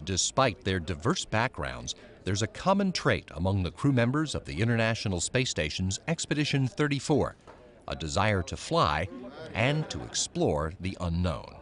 Despite their diverse backgrounds, there's a common trait among the crew members of the International Space Station's Expedition 34, a desire to fly and to explore the unknown.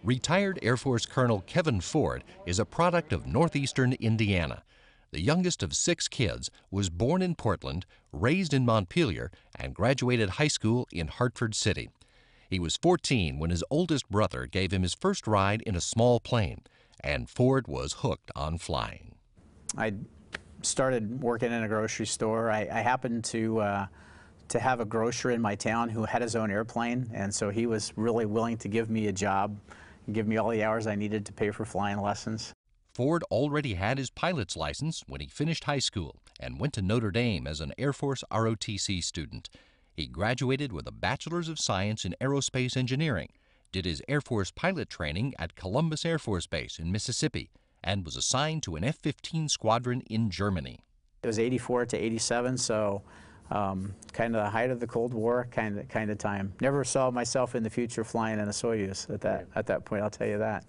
Retired Air Force Colonel Kevin Ford is a product of northeastern Indiana. The youngest of 6 kids, was born in Portland, raised in Montpelier, and graduated high school in Hartford City. He was 14 when his oldest brother gave him his first ride in a small plane, and Ford was hooked on flying. I started working in a grocery store. I happened to have a grocer in my town who had his own airplane, and so he was really willing to give me a job and give me all the hours I needed to pay for flying lessons. Ford already had his pilot's license when he finished high school and went to Notre Dame as an Air Force ROTC student. He graduated with a Bachelor's of Science in Aerospace Engineering, did his Air Force pilot training at Columbus Air Force Base in Mississippi, and was assigned to an F-15 squadron in Germany. It was 84 to 87, so kind of the height of the Cold War kind of time. Never saw myself in the future flying in a Soyuz at that point, I'll tell you that.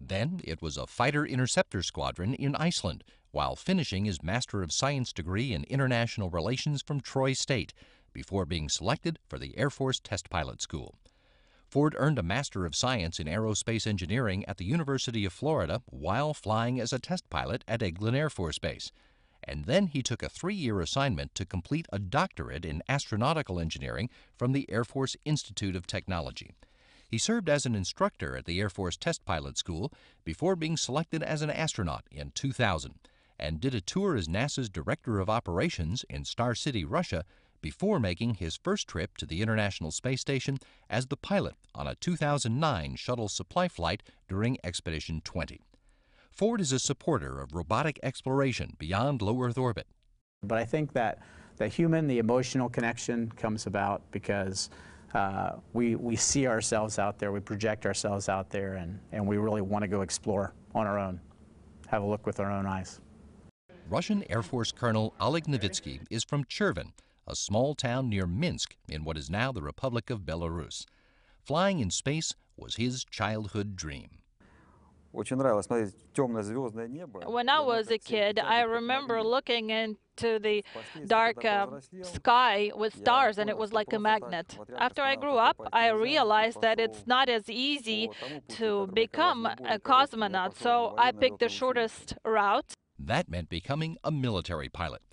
Then it was a fighter interceptor squadron in Iceland, while finishing his Master of Science degree in International Relations from Troy State, before being selected for the Air Force Test Pilot School. Ford earned a Master of Science in Aerospace Engineering at the University of Florida while flying as a test pilot at Eglin Air Force Base. And then he took a 3-year assignment to complete a doctorate in astronautical engineering from the Air Force Institute of Technology. He served as an instructor at the Air Force Test Pilot School before being selected as an astronaut in 2000, and did a tour as NASA's Director of Operations in Star City, Russia, before making his first trip to the International Space Station as the pilot on a 2009 shuttle supply flight during Expedition 20. Ford is a supporter of robotic exploration beyond low Earth orbit. But I think that the human, the emotional connection comes about because we see ourselves out there, we project ourselves out there, and we really want to go explore on our own, have a look with our own eyes. Russian Air Force Colonel Oleg Novitskiy is from Chervin, a small town near Minsk in what is now the Republic of Belarus. Flying in space was his childhood dream. When I was a kid, I remember looking into the dark sky with stars, and it was like a magnet. After I grew up, I realized that it's not as easy to become a cosmonaut, so I picked the shortest route. That meant becoming a military pilot.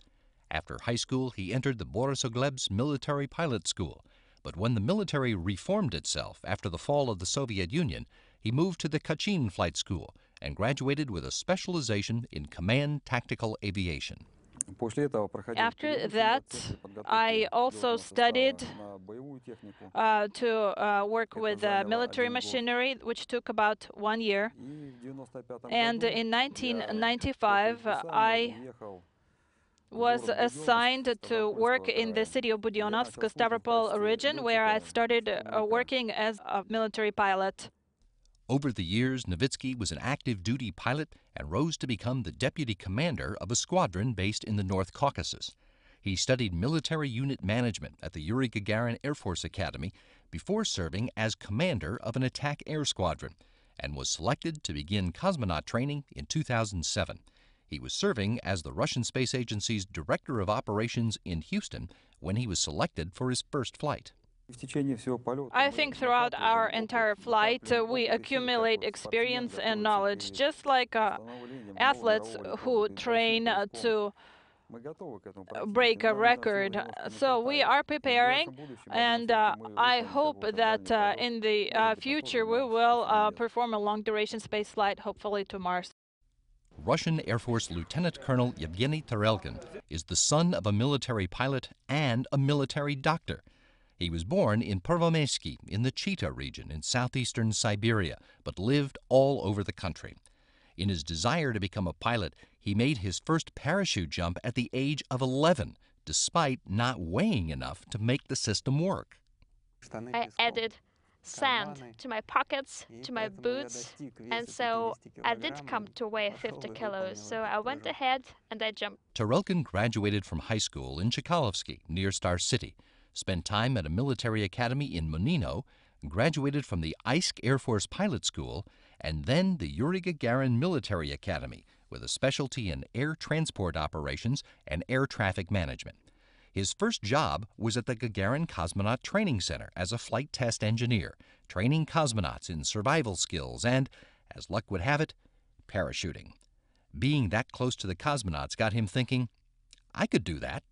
After high school, he entered the Borisoglebsk Military Pilot School. But when the military reformed itself after the fall of the Soviet Union, he moved to the Kachin Flight School and graduated with a specialization in command tactical aviation. After that, I also studied to work with military machinery, which took about 1 year. And in 1995, I was assigned to work in the city of Budyonnovsk, Stavropol region, where I started working as a military pilot. Over the years, Novitskiy was an active duty pilot and rose to become the deputy commander of a squadron based in the North Caucasus. He studied military unit management at the Yuri Gagarin Air Force Academy before serving as commander of an attack air squadron, and was selected to begin cosmonaut training in 2007. He was serving as the Russian Space Agency's Director of Operations in Houston when he was selected for his first flight. I think throughout our entire flight, we accumulate experience and knowledge, just like athletes who train to break a record. So we are preparing, and I hope that in the future we will perform a long-duration space flight, hopefully to Mars. Russian Air Force Lieutenant Colonel Evgeny Tarelkin is the son of a military pilot and a military doctor. He was born in Pervomesky in the Chita region in southeastern Siberia, but lived all over the country. In his desire to become a pilot, he made his first parachute jump at the age of 11, despite not weighing enough to make the system work. I added sand to my pockets, to my boots, and so I did come to weigh 50 kilos, so I went ahead and I jumped. Tarelkin graduated from high school in Chkalovsky, near Star City, spent time at a military academy in Monino, graduated from the Eisk Air Force Pilot School and then the Yuri Gagarin Military Academy with a specialty in air transport operations and air traffic management. His first job was at the Gagarin Cosmonaut Training Center as a flight test engineer, training cosmonauts in survival skills and, as luck would have it, parachuting. Being that close to the cosmonauts got him thinking, I could do that.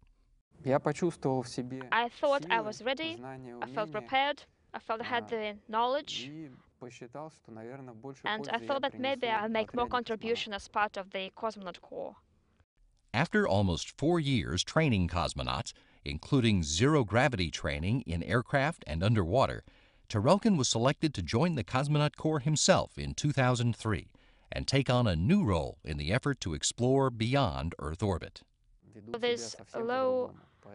I thought I was ready, I felt prepared, I felt I had the knowledge, and I thought that maybe I'll make more contribution as part of the cosmonaut corps. After almost 4 years training cosmonauts, including zero-gravity training in aircraft and underwater, Tarelkin was selected to join the Cosmonaut Corps himself in 2003 and take on a new role in the effort to explore beyond Earth orbit. This low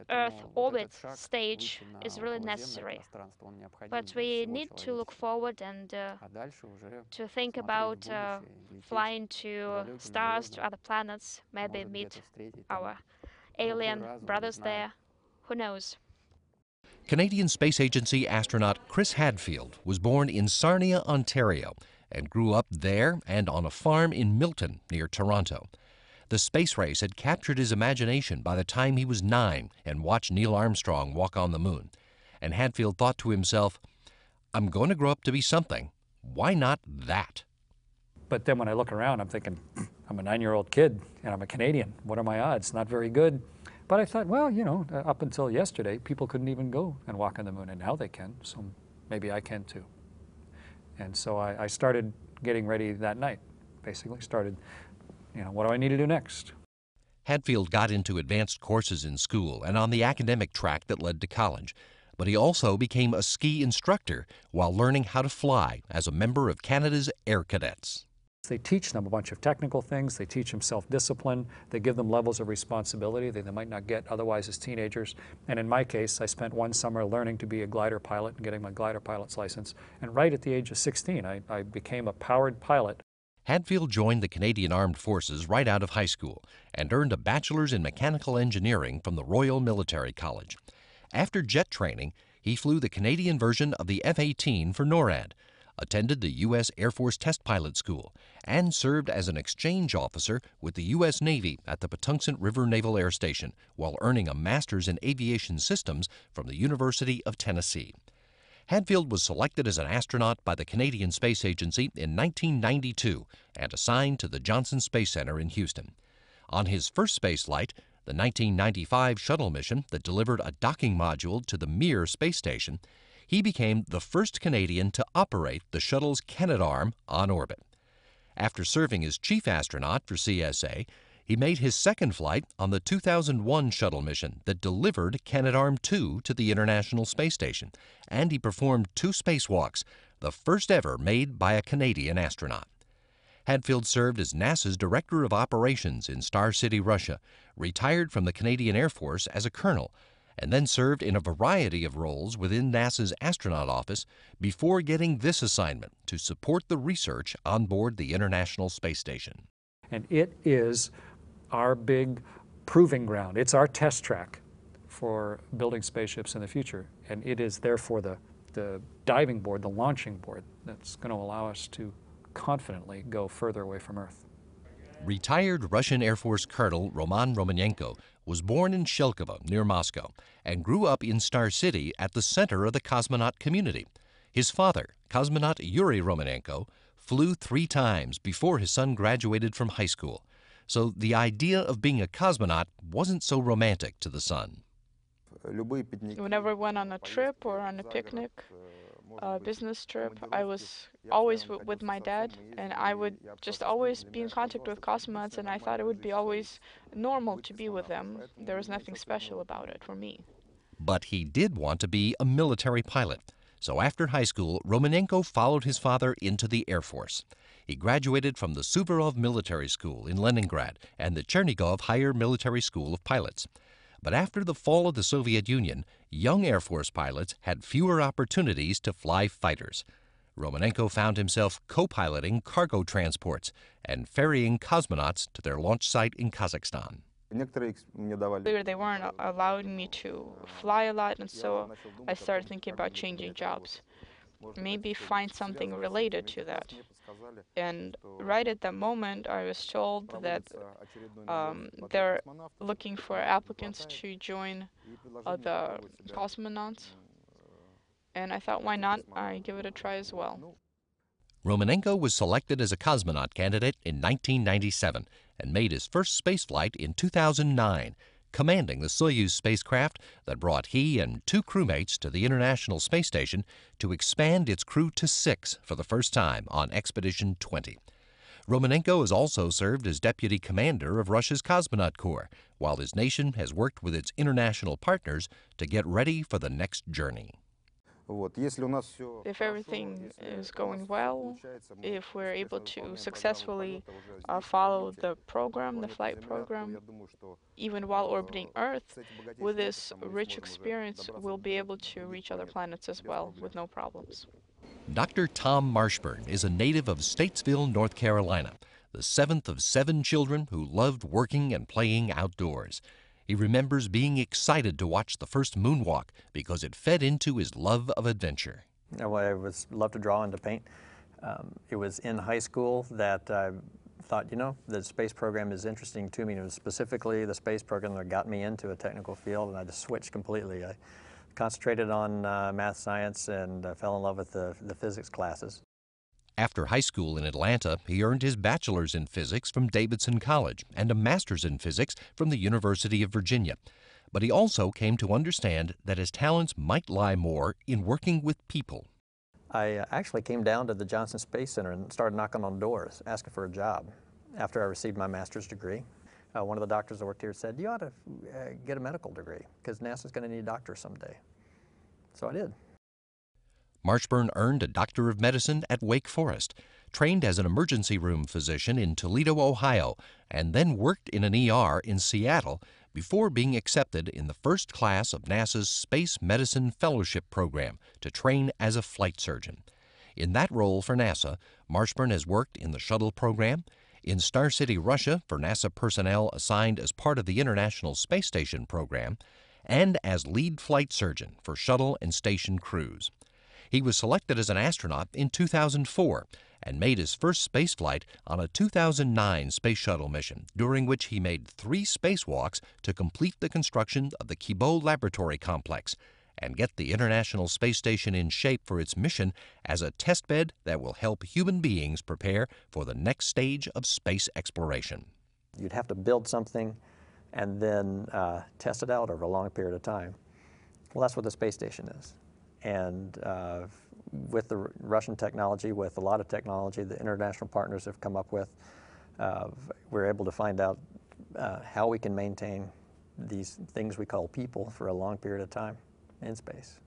Earth orbit stage is really necessary, but we need to look forward and to think about flying to stars, to other planets, maybe meet our alien brothers there. Who knows? Canadian Space Agency astronaut Chris Hadfield was born in Sarnia, Ontario, and grew up there and on a farm in Milton, near Toronto. The space race had captured his imagination by the time he was 9 and watched Neil Armstrong walk on the moon. And Hadfield thought to himself, I'm going to grow up to be something. Why not that? But then when I look around, I'm thinking, I'm a 9-year-old kid and I'm a Canadian. What are my odds? Not very good. But I thought, well, you know, up until yesterday, people couldn't even go and walk on the moon, and now they can, so maybe I can too. And so I started getting ready that night, basically started, what do I need to do next? Hadfield got into advanced courses in school and on the academic track that led to college, but he also became a ski instructor while learning how to fly as a member of Canada's Air Cadets. They teach them a bunch of technical things, they teach them self-discipline, they give them levels of responsibility that they might not get otherwise as teenagers. And in my case, I spent one summer learning to be a glider pilot and getting my glider pilot's license. And right at the age of 16, I became a powered pilot. Hadfield joined the Canadian Armed Forces right out of high school and earned a bachelor's in mechanical engineering from the Royal Military College. After jet training, he flew the Canadian version of the F-18 for NORAD, attended the U.S. Air Force Test Pilot School, and served as an exchange officer with the U.S. Navy at the Patuxent River Naval Air Station while earning a master's in aviation systems from the University of Tennessee. Hadfield was selected as an astronaut by the Canadian Space Agency in 1992 and assigned to the Johnson Space Center in Houston. On his first space flight, the 1995 shuttle mission that delivered a docking module to the Mir space station, he became the first Canadian to operate the shuttle's Canadarm on orbit. After serving as chief astronaut for CSA, he made his second flight on the 2001 shuttle mission that delivered Canadarm2 to the International Space Station, and he performed 2 spacewalks, the first ever made by a Canadian astronaut. Hadfield served as NASA's Director of Operations in Star City, Russia, retired from the Canadian Air Force as a colonel, and then served in a variety of roles within NASA's astronaut office before getting this assignment to support the research on board the International Space Station. And it is our big proving ground. It's our test track for building spaceships in the future. And it is therefore the diving board, the launching board, that's going to allow us to confidently go further away from Earth. Retired Russian Air Force Colonel Romanenko was born in Shelkovo, near Moscow, and grew up in Star City at the center of the cosmonaut community. His father, cosmonaut Yuri Romanenko, flew 3 times before his son graduated from high school, so the idea of being a cosmonaut wasn't so romantic to the son. Whenever I went on a trip or on a picnic, a business trip, I was always with my dad, and I would just always be in contact with cosmonauts, and I thought it would be always normal to be with them. There was nothing special about it for me. But he did want to be a military pilot. So after high school, Romanenko followed his father into the Air Force. He graduated from the Suvorov Military School in Leningrad and the Chernigov Higher Military School of Pilots. But after the fall of the Soviet Union, young Air Force pilots had fewer opportunities to fly fighters. Romanenko found himself co-piloting cargo transports and ferrying cosmonauts to their launch site in Kazakhstan. They weren't allowing me to fly a lot, and so I started thinking about changing jobs. maybe find something related to that. And right at that moment, I was told that they're looking for applicants to join the cosmonauts. And I thought, why not? I give it a try as well. Romanenko was selected as a cosmonaut candidate in 1997 and made his first spaceflight in 2009, commanding the Soyuz spacecraft that brought he and 2 crewmates to the International Space Station to expand its crew to 6 for the first time on Expedition 20. Romanenko has also served as deputy commander of Russia's Cosmonaut Corps, while his nation has worked with its international partners to get ready for the next journey. If everything is going well, if we're able to successfully follow the program, the flight program, even while orbiting Earth, with this rich experience, we'll be able to reach other planets as well with no problems. Dr. Tom Marshburn is a native of Statesville, North Carolina, the 7th of 7 children who loved working and playing outdoors. He remembers being excited to watch the first moonwalk because it fed into his love of adventure. I loved to draw and to paint. It was in high school that I thought, you know, the space program is interesting to me. It was specifically the space program that got me into a technical field, and I just switched completely. I concentrated on math, science, and fell in love with the physics classes. After high school in Atlanta, he earned his bachelor's in physics from Davidson College and a master's in physics from the University of Virginia. But he also came to understand that his talents might lie more in working with people. I actually came down to the Johnson Space Center and started knocking on doors, asking for a job after I received my master's degree. One of the doctors that worked here said, you ought to get a medical degree because NASA's going to need doctors someday. So I did. Marshburn earned a Doctor of Medicine at Wake Forest, trained as an emergency room physician in Toledo, Ohio, and then worked in an ER in Seattle before being accepted in the first class of NASA's Space Medicine Fellowship Program to train as a flight surgeon. In that role for NASA, Marshburn has worked in the shuttle program, in Star City, Russia for NASA personnel assigned as part of the International Space Station program, and as lead flight surgeon for shuttle and station crews. He was selected as an astronaut in 2004 and made his first spaceflight on a 2009 space shuttle mission, during which he made 3 spacewalks to complete the construction of the Kibo Laboratory Complex and get the International Space Station in shape for its mission as a testbed that will help human beings prepare for the next stage of space exploration. You'd have to build something and then test it out over a long period of time. Well, that's what the space station is. And with the Russian technology, with a lot of technology the international partners have come up with, we're able to find out how we can maintain these things we call people for a long period of time in space.